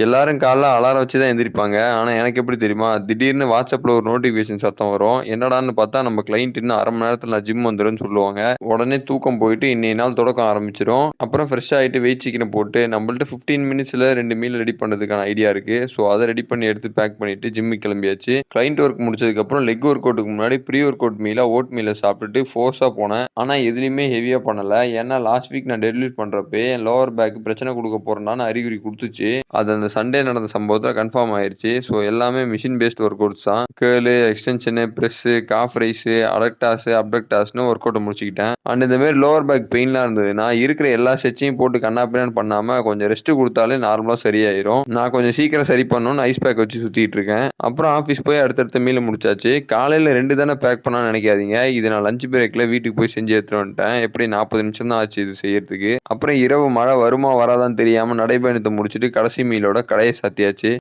எல்லாரும் காலைல அலாரம் வச்சு தான் எந்திரிப்பாங்க. ஆனா எனக்கு எப்படி தெரியுமா? திடீர்னு WhatsAppல ஒரு நோட்டிஃபிகேஷன் சத்தம் வரும். என்னடான்னு பார்த்தா நம்ம கிளையண்ட் இன்னும் 1/2 மணி நேரத்துல நான் ஜிம் வந்துருவேன்னு சொல்லுவாங்க. உடனே தூக்கம் போயிட்டு இன்னைய நாள் தொடக்கம் ஆரம்பிச்சுரும். அப்புறம் ஃப்ரெஷ் ஆயிட்டு வெயிட் சிக்கன போட்டு நம்மள்ட்ட 15 மினிட்ஸ்ல 2 மீல் ரெடி பண்றதுக்கான ஐடியா இருக்கு. ஸோ அத ரெடி பண்ணி எடுத்து பேக் பண்ணிட்டு ஜிம்முக்கு கிளம்பியாச்சு. கிளையண்ட் ஒர்க் முடிச்சதுக்கப்புறம் லெக் ஒர்க் அவுட்டுக்கு முன்னாடி ப்ரீ ஒர்க் அவுட் மீலா ஓட் மீல சாப்பிட்டுட்டு ஃபோர்ஸா போனேன். ஆனா எதுலயுமே ஹெவியா பண்ணல. ஏன்னா லாஸ்ட் வீக் நான் டெட்லிஃப்ட் பண்றப்பயே என் லோவர் பேக் பிரச்சனை குடுக்க போறேன்டான்னு அறிகுறி குடுத்துச்சு. அது அந்த சண்டே நடந்த சம்பவத்துல கன்ஃபார்ம் ஆயிருச்சு. ஸோ எல்லாமே மிஷின் பேஸ்ட் ஒர்க் அவுட்ஸ் தான். Curl, extension, press, calf raise, adductors, அப்டக்டாஸ்ன்னு ஒர்க் அவுட்ட முடிச்சுக்கிட்டேன். அண்ட் இந்த மாரி லோவர் பேக் பெயின்லாம் இருந்ததுன்னா, இருக்கிற எல்லா ஸ்ட்ரெச்சையும் போட்டு கன்னாபின்னான்னு பண்ணாம கொஞ்சம் ரெஸ்ட் குடுத்தாலே நார்மலா சரியாயிரும். நான் கொஞ்சம் சீக்கிரம் சரி பண்ணணும்னு ஐஸ் பேக் வச்சு சுத்திட்டு இருக்கேன். அப்புறம் ஆஃபீஸ் போய் அடுத்தடுத்த மீல முடிச்சாச்சு. காலையில 2 தானே பேக் பண்ணான்னு நெனைக்காதீங்க. இது நான் லஞ்ச் பிரேக்ல வீட்டுக்கு போய் செஞ்சு எடுத்துட்டு வந்துட்டேன். எப்படி 40 நிமிஷம் தான் ஆச்சு இது செய்யறதுக்கு. அப்புறம் இரவு மழை வருமா வராதான்னு தெரியாம நடைபயணத்த முடிச்சுட்டு கடைசி மீலோட கடைய சாத்தியாச்சு.